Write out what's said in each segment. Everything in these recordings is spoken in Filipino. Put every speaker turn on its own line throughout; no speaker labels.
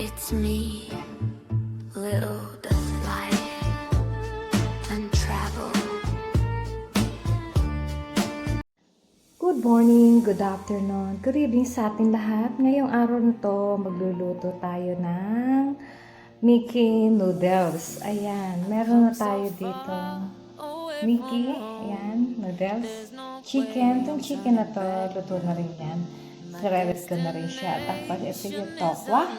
It's me, little does life and travel.
Good morning, good afternoon, good evening sa ating lahat. Ngayong araw na to, magluluto tayo ng Mickey noodles. Ayan, meron na tayo dito. Mickey, ayan, noodles. Chicken, itong chicken na to, luto na rin yan. Nire-red ko na rin siya. Tapos ito yung tokwa.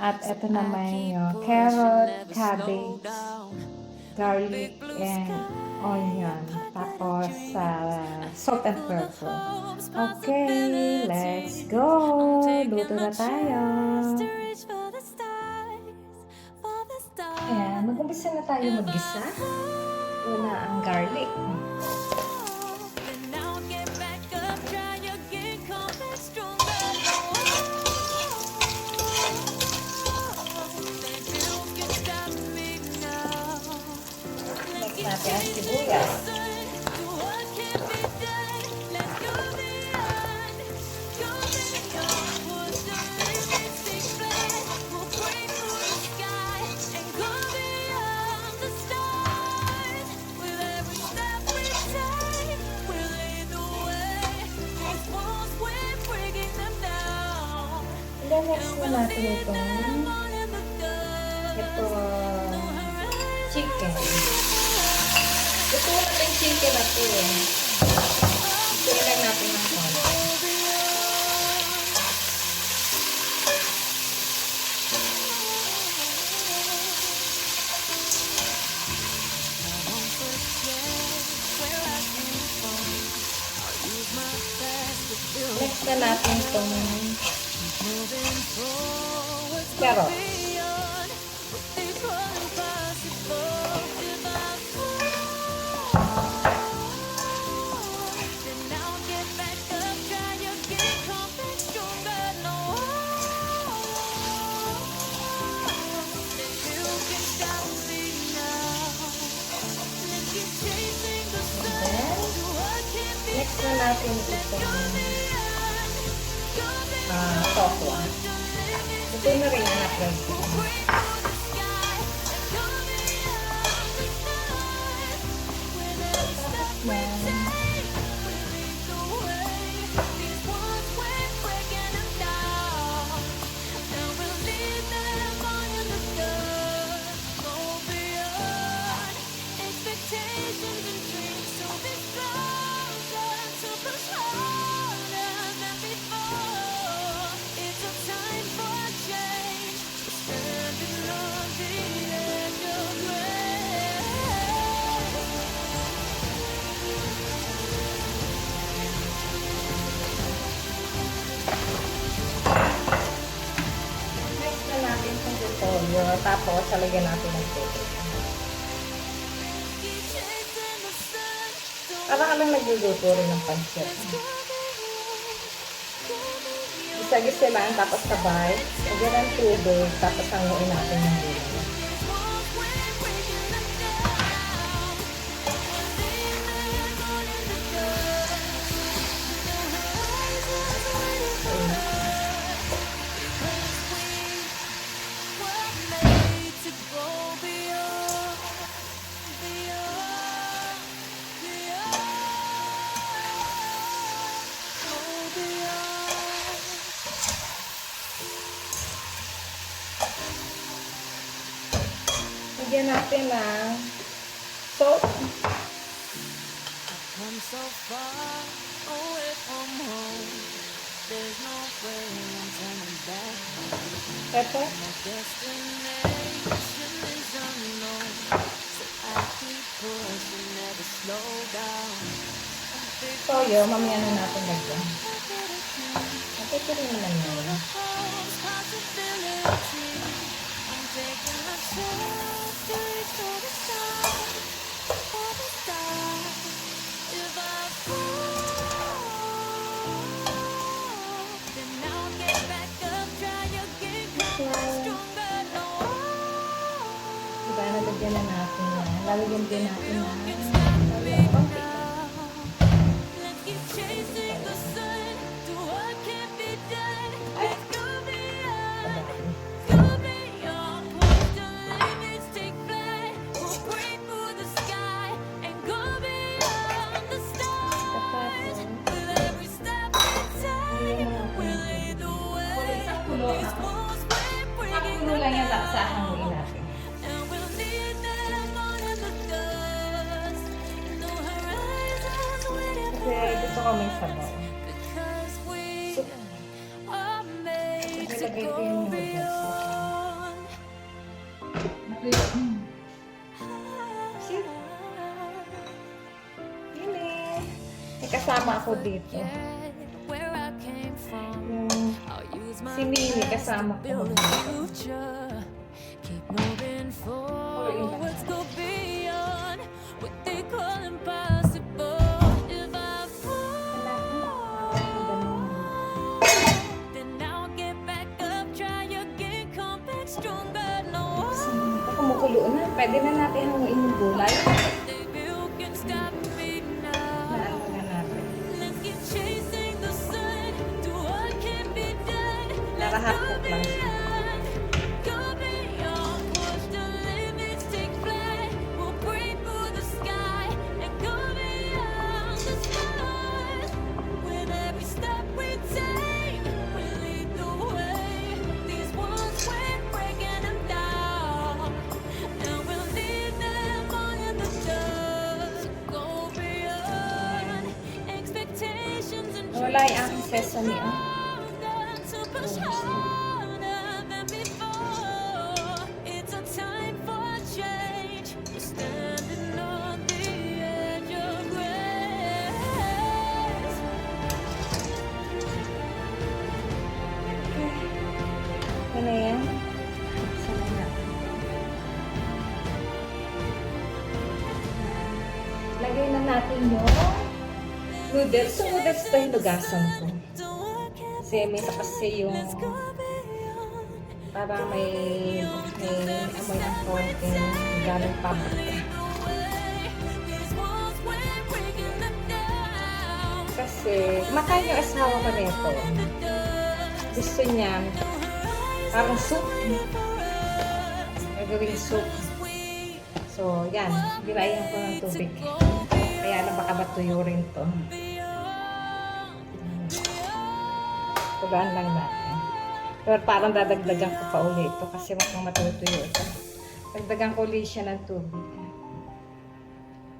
At ito naman yung carrot, cabbage, garlic, and onion. Tapos salt and pepper. Okay, let's go! Luto na tayo! Ayan, mag-umpisa na tayo mag-gisa. Una ang garlic. Next natin ang sibuyas. Then next na natin itong chicken. Ito natin chicken na ito eh. Ito lang natin ng konti. Next na natin itong carrot. Next na natin itong tokwa. Ito na rin ang na-fry ko. Tapos, salagyan natin ng tubig. Para ka lang nagluluto rin ng pancit. Gisa-gisa lang, tapos sabay. Lagyan ng tubig, tapos hanguin natin ng gulay. Lagyan natin ng salt. Pepper. Toyo, mamaya na natin lagyan. Ito rin naman yun. Diba, nalagyan na natin yan. Lalagyan din natin na konti. Ay! lang yan sa hanguin natin.
And we'll leave them on in the dust. No horizons waiting for
Kasi gusto ko may sabaw.
because we
So,
are made to
nilagay ko
go
yung noodles.
beyond.
See? Yun eh. May kasama ako dito.
Where I came from,
Yung
I'll use my
si Mimi
past
kasama
to
ko.
build a future. Keep moving forward, go beyond what they call impossible. If I fall, then I'll get back up, try again, come back stronger. No,
Kumukulo na. Pwede na natin hanguin yung gulay.
baby, you can stop me now.
Naano na natin.
Let's get chasing the sun. Do what can be done. Let's
Narahakot lang siya.
go beyond. Push the limits, take flight. We'll break through the sky and go beyond the stars. With every step we take, we lead the way. These walls we're breaking them down, and we'll leave them all in the dust. Go beyond expectations and
Wala yung aking sesame.
to push harder than before. It's a time for change. We're standing on the edge of grace.
Ano yan? Sama natin. Lagay na natin yung noodles. So, noodles ito yung lugasan ko. Kasi may kasi yung parang may amoy ng konting galing paprika. Kasi makain yung asawa ko nito. Gusto niya parang soup. Gagawing soup. So, yan. Ginayan ko ng tubig. Kaya na baka matuyo rin to. Tugaan lang natin. Pero parang dadagdagan ko pa uli ito kasi mukhang matutuyo ito. Dagdagan ko ulit siya ng tubig.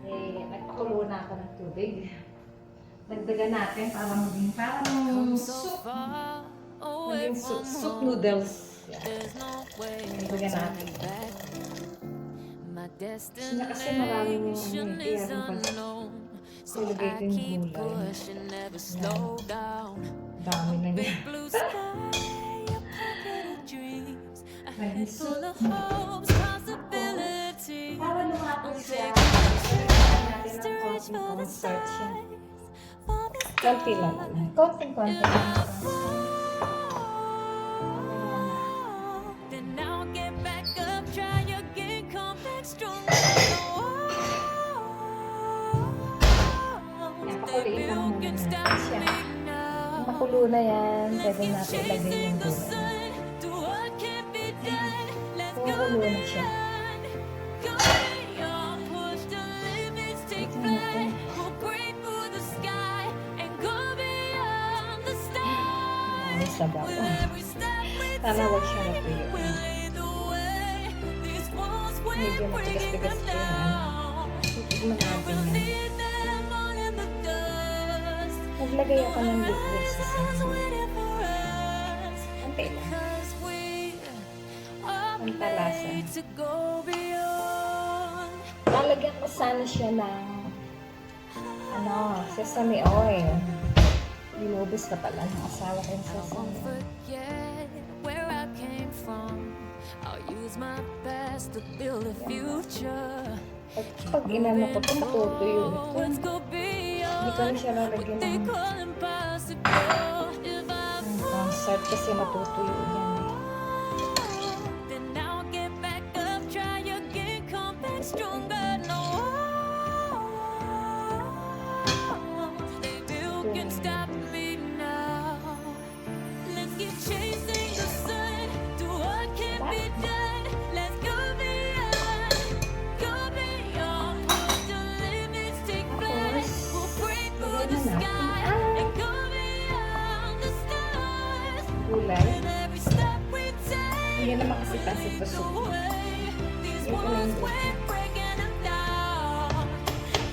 Eh, nagpakulo na ako ng tubig. Dagdagan natin para maging parang soup. Maging soup noodles. Yan. Dagdagan natin. Gusto niya kasi maraming yung kaya silagay ko yung gulay. Yan. Dami na niya. Maging soup. Para lumapos siya. Silagyan natin ng konting cornstarch yan. Konti lang. Konting-konti lang.
Then I'll get back up, try again, come back stronger.
Pakuliin lang muna
Can
natin
stop
siya.
me now.
Makulo na yan. Pwede natin ilagay yung gulay.
Do what can be done. Let's go
Makulo na siya.
beyond. Go beyond. Push the limits, take flight. We'll break through the sky and go beyond the stars.
May sabaw.
With every step we
Sana huwag siya
take,
natuyo.
we'll lead the way. These walls we're
Medyo
breaking
matigas-tigas
them
ko yan.
down.
Titigman natin
We'll
yan.
leave them all in the dust.
Naglagay ako ng liquid sa
Horizons
sasama.
waiting for us.
Konti lang.
Because we are
Ang talasa.
made to go beyond.
Lalagyan ko sana siya ng sesame oil. Binubos na pala ng asawa ko yung
I won't
sesame oil.
forget where I came from. I'll use my best to build a future.
Pag inano ko ito, matutuyo
Let's
ito.
go
Hindi ko na
beyond
siya
what
lalagyan
they
ng
call impossible. If I
concert kasi matutuyo yan.
then I'll get back up, try again, come back stronger. No, baby, you can stop me now. Let's keep chasing the sun. Do what can be done. Let's go beyond, go beyond. Push the limits, take flight. We'll break through the sky and go beyond the stars.
Gulay.
With every step
Hindi naman kasi pancit to soup.
These
Ito na
walls
yung
we're breaking them down,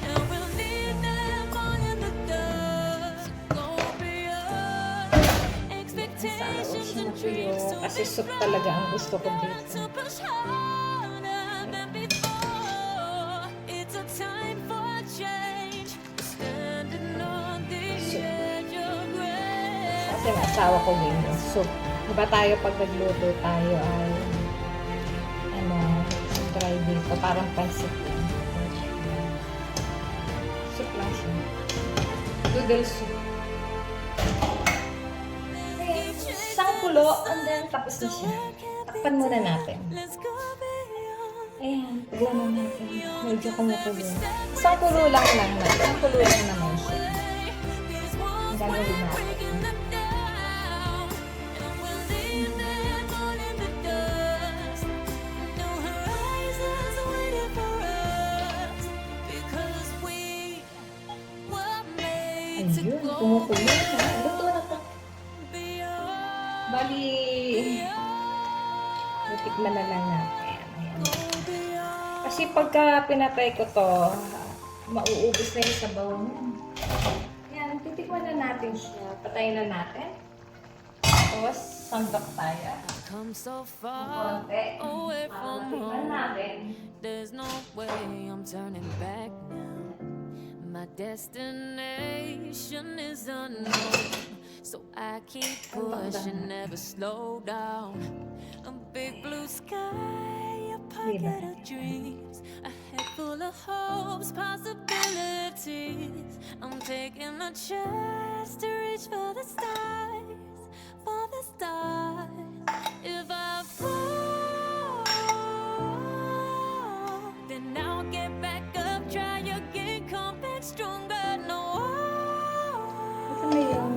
and we'll leave them all in the dust. Go beyond
Sana huwag
expectations
siya
and
matuyo.
dreams to
Kasi
be
soup talaga ang gusto ko
strong,
dito.
to push harder than before. It's a time for change. Standing on the edge of grace.
Kasi ang asawa ko ganyan, soup. Diba tayo pag nagluto tayo ay try dito, parang pancit lang. Soup lang siya. Noodle soup. Okay, isang kulo, and then tapos na siya. Takpan muna natin.
Let's go beyond.
Ayan, tignan na natin. Medyo kumukulo. Isang kulo lang naman. Isang kulo lang naman siya.
These walls
Ang gagawin
we're
natin.
breaking them down, and we'll leave them all in the dust. No horizons waiting for us, because we were made to
Ayun,
go
kumukulo na. Luto na to.
beyond,
Bali, titikman na lang natin. Ayan.
beyond.
Kasi pagka pinatay ko to, mauubos na yung sabaw niya. Ayan, titikman na natin siya. Patayin na natin. Tapos, sandok tayo.
Come so far
Konti.
away
Para
from
matikman
home.
natin.
There's no way I'm turning back now. My destination is unknown, so I keep pushing, never slow down. A big blue sky, a pocket of dreams, a head full of hopes, possibilities. I'm taking a chance to reach for the stars, for the stars. If I fall, then I'll get back up, try again, come back stronger. No,
Ito na yung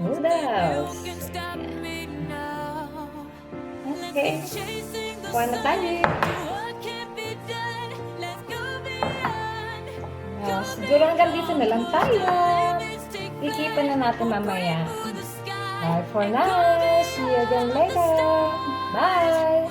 you
noodles.
can stop me now.
Okay.
Chasing the
Kuha na tayo.
what can't be done. Let's go beyond.
Siguro hanggang dito na lang tayo.
Limits take
Ikipan na natin mamaya.
to the sky.
Bye for now. See you again later. Bye.